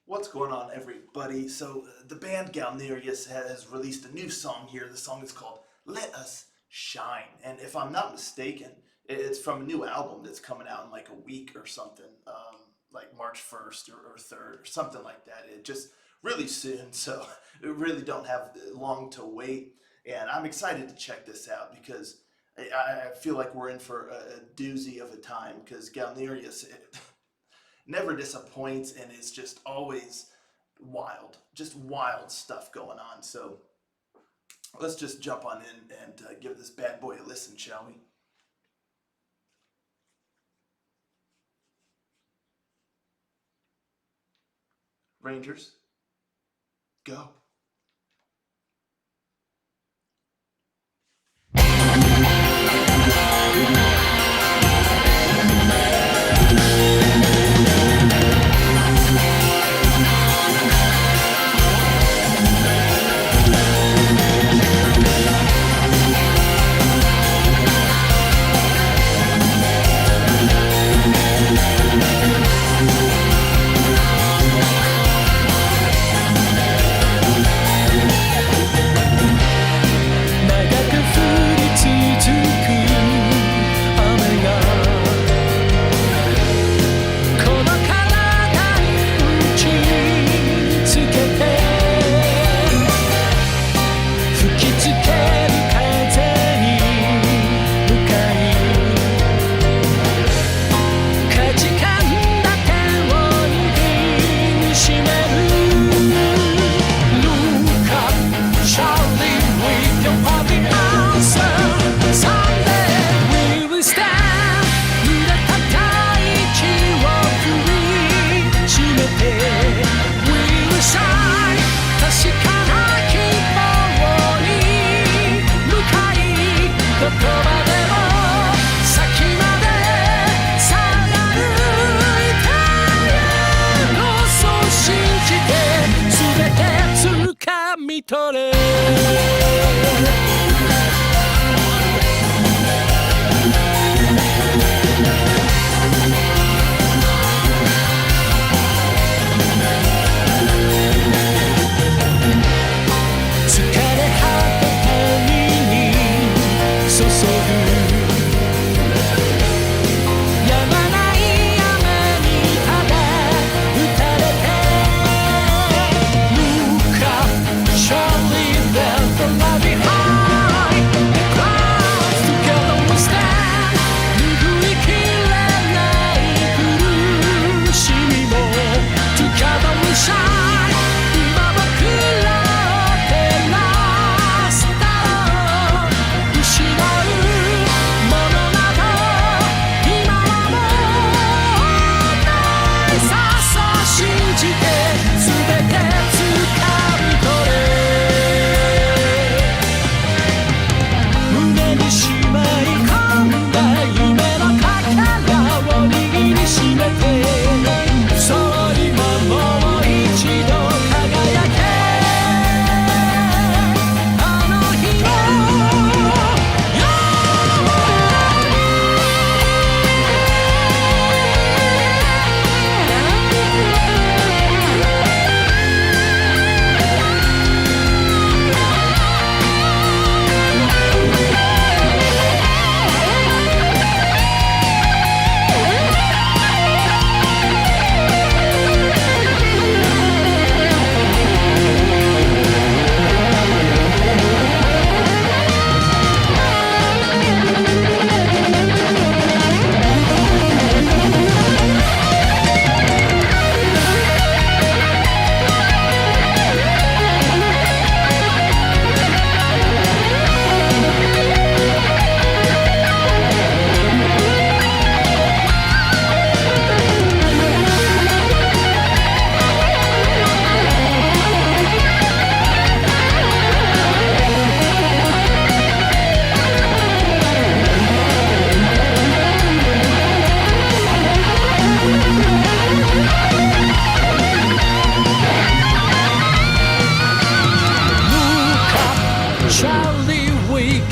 What's going on, everybody? The band Galneryus has released a new song here. The song is called Let Us Shine. And if I'm not mistaken, it's from a new album that's coming out in like a week or something, like March 1st or 3rd or something like that. It just really soon, so we really don't have long to wait. And I'm excited to check this out because I feel like we're in for a doozy of a time because Galneryus never disappoints and it's just always just wild stuff going on. So let's just jump on in and give this bad boy a listen, shall we? Rangers, go.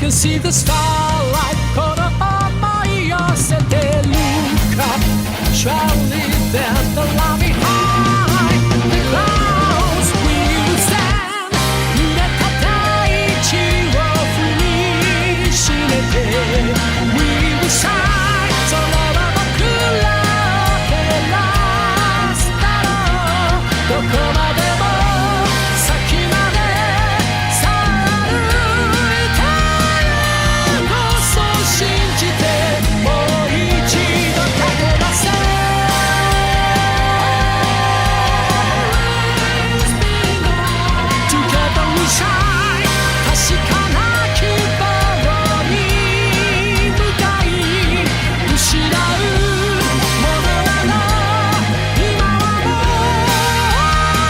See the starlight この想い寄せてるか Charlie then the love behind the までも先までさあ歩いてこそ信じてもう一度駆け出せ Together we shine 確かな希望に向かい失うものなら今はもう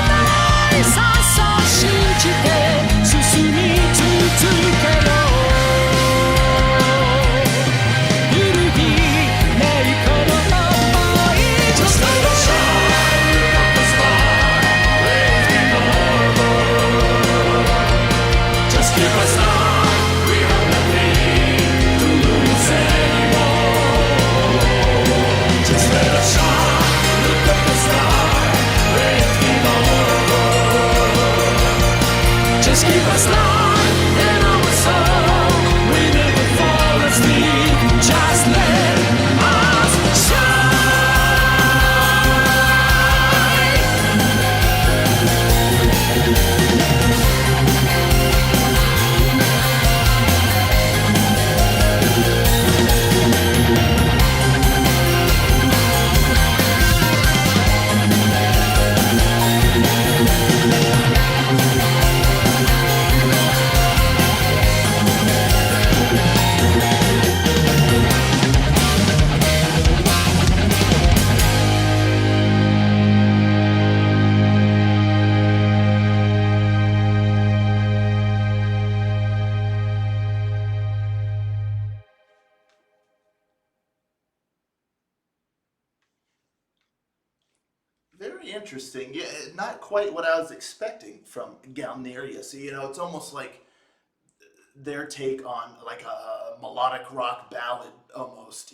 ないさそう信じて進み続けよう揺るぎないこの想い Just let it shine up the sky raise me more Just keep us on we have nothing to lose anymore Just let us shine look up the sky raise me more Just keep us light in our soul we never fall asleep Just let us shine Very interesting. Yeah, not quite what I was expecting from Galneryus. You know, it's almost like their take on like a melodic rock ballad almost.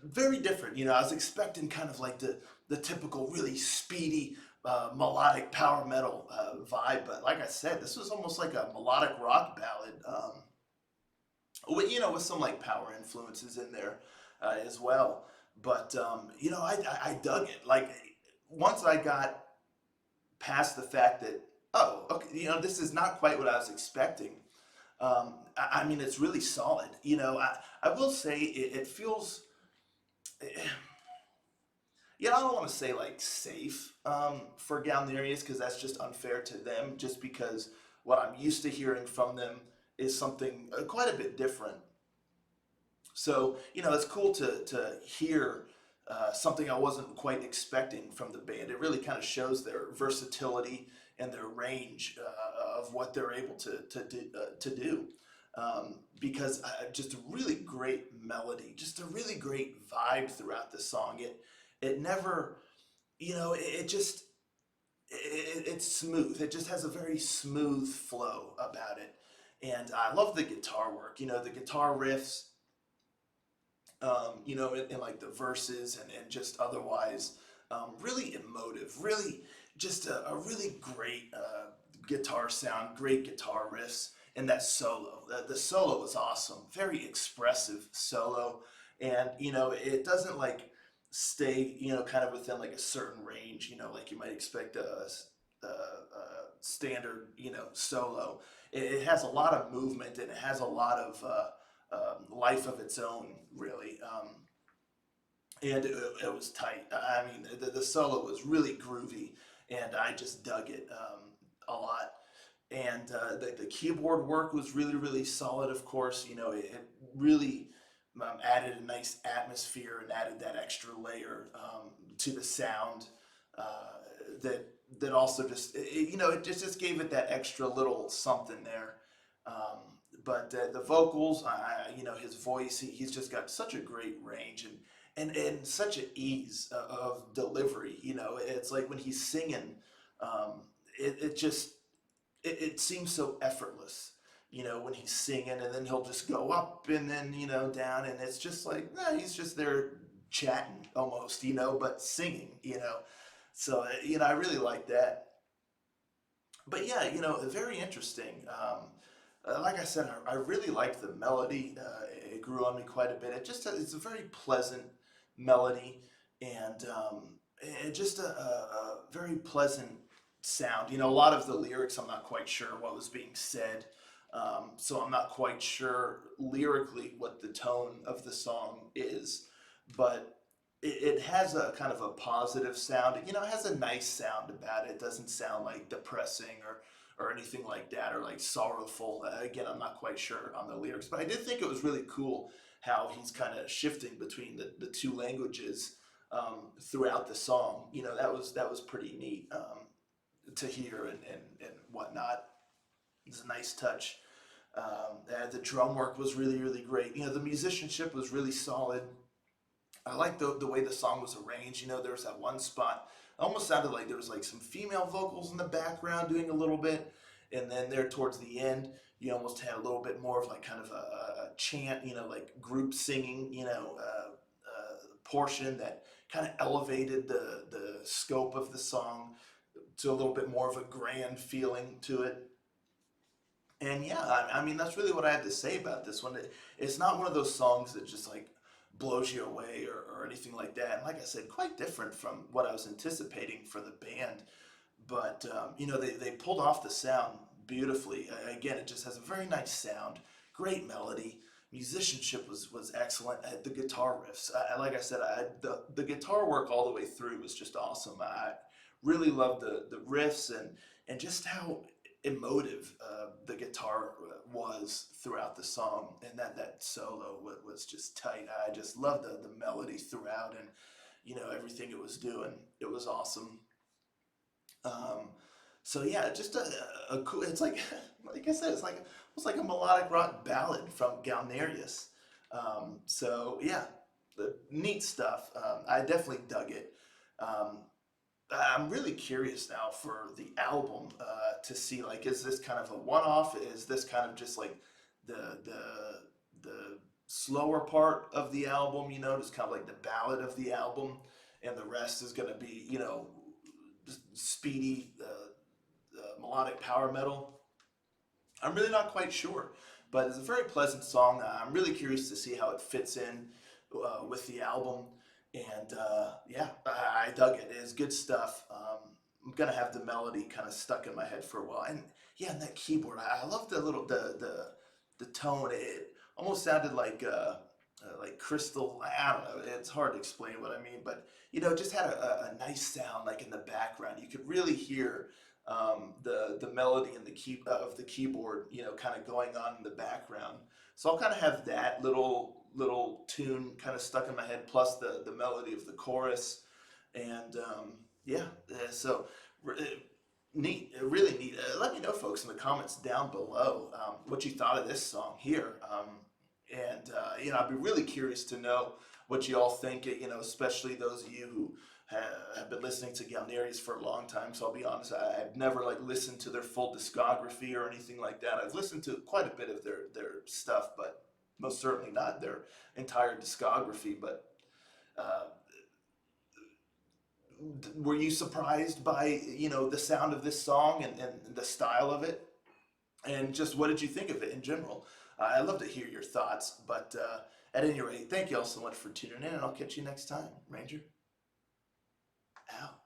Very different. You know, I was expecting kind of like the typical really speedy melodic power metal vibe, but like I said, this was almost like a melodic rock ballad. With some like power influences in there as well. But I dug it. Like once I got past the fact that okay, this is not quite what I was expecting. I mean, it's really solid. I will say it feels. I don't want to say like safe for Galnerius because that's just unfair to them. Just because what I'm used to hearing from them is something quite a bit different. So, it's cool to hear something I wasn't quite expecting from the band. It really kind of shows their versatility and their range of what they're able to do. Because just a really great melody, just a really great vibe throughout the song. It never, it's smooth. It just has a very smooth flow about it. And I love the guitar work, the guitar riffs in like the verses and just otherwise, really emotive, really just a really great guitar sound, great guitar riffs, and that solo. The solo was awesome, very expressive solo, and it doesn't like stay kind of within like a certain range, like you might expect a standard solo. It has a lot of movement and it has a lot of life of its own, really. And it was tight. I mean, the solo was really groovy, and I just dug it a lot. And the keyboard work was really, really solid, of course. It really added a nice atmosphere and added that extra layer to the sound that also just, it just gave it that extra little something there. But the vocals, his voice, he's just got such a great range and such an ease of delivery. It's like when he's singing, it just it seems so effortless. When he's singing, and then he'll just go up and then down, and it's just like he's just there chatting almost, but singing. So I really like that. But yeah, very interesting. Like I said, I really liked the melody. It grew on me quite a bit. It's a very pleasant melody, and and just a very pleasant sound. You know, a lot of the lyrics, I'm not quite sure what was being said. So I'm not quite sure lyrically what the tone of the song is, but it has a kind of a positive sound. You know, it has a nice sound about it. It doesn't sound like depressing or anything like that, or like sorrowful. Again, I'm not quite sure on the lyrics, but I did think it was really cool how he's kind of shifting between the two languages throughout the song. You know, that was pretty neat to hear and whatnot. It's a nice touch. And the drum work was really, really great. You know, the musicianship was really solid. I like the way the song was arranged. You know, there was that one spot, it almost sounded like there was like some female vocals in the background doing a little bit. And then there towards the end, you almost had a little bit more of like kind of a chant, you know, like group singing, portion that kind of elevated the scope of the song to a little bit more of a grand feeling to it. And yeah, I mean, that's really what I have to say about this one. It's not one of those songs that just like blows you away or anything like that. And like I said, quite different from what I was anticipating for the band. But, they pulled off the sound beautifully. Again, it just has a very nice sound, great melody. Musicianship was excellent. The guitar riffs, like I said, the guitar work all the way through was just awesome. I really loved the riffs and just how emotive the guitar was throughout the song, and that solo was just tight. I just loved the melody throughout, and everything it was doing. It was awesome. Um, so yeah, just a cool. It's like like I said, it's like a melodic rock ballad from Galneryus. So yeah, the neat stuff. I definitely dug it. Um, I'm really curious now for the album to see, like, is this kind of a one-off? Is this kind of just like the slower part of the album? Just kind of like the ballad of the album, and the rest is going to be just speedy melodic power metal. I'm really not quite sure, but it's a very pleasant song. I'm really curious to see how it fits in with the album, and yeah, I dug it. It's good stuff. I'm gonna have the melody kind of stuck in my head for a while, and yeah, and that keyboard. I love the little the tone. It almost sounded like crystal. I don't know. It's hard to explain what I mean, but it just had a nice sound like in the background. You could really hear the melody and the key of the keyboard, kind of going on in the background. So I'll kind of have that little tune kind of stuck in my head, plus the melody of the chorus, and yeah. So uh, neat, really neat. Let me know, folks, in the comments down below what you thought of this song here. And I'd be really curious to know what you all think. Especially those of you who have been listening to Galneryus for a long time. So I'll be honest, I've never like listened to their full discography or anything like that. I've listened to quite a bit of their stuff, but most certainly not their entire discography. But uh, were you surprised by the sound of this song and the style of it? And just what did you think of it in general? I'd love to hear your thoughts. But at any rate, thank you all so much for tuning in, and I'll catch you next time. Ranger out.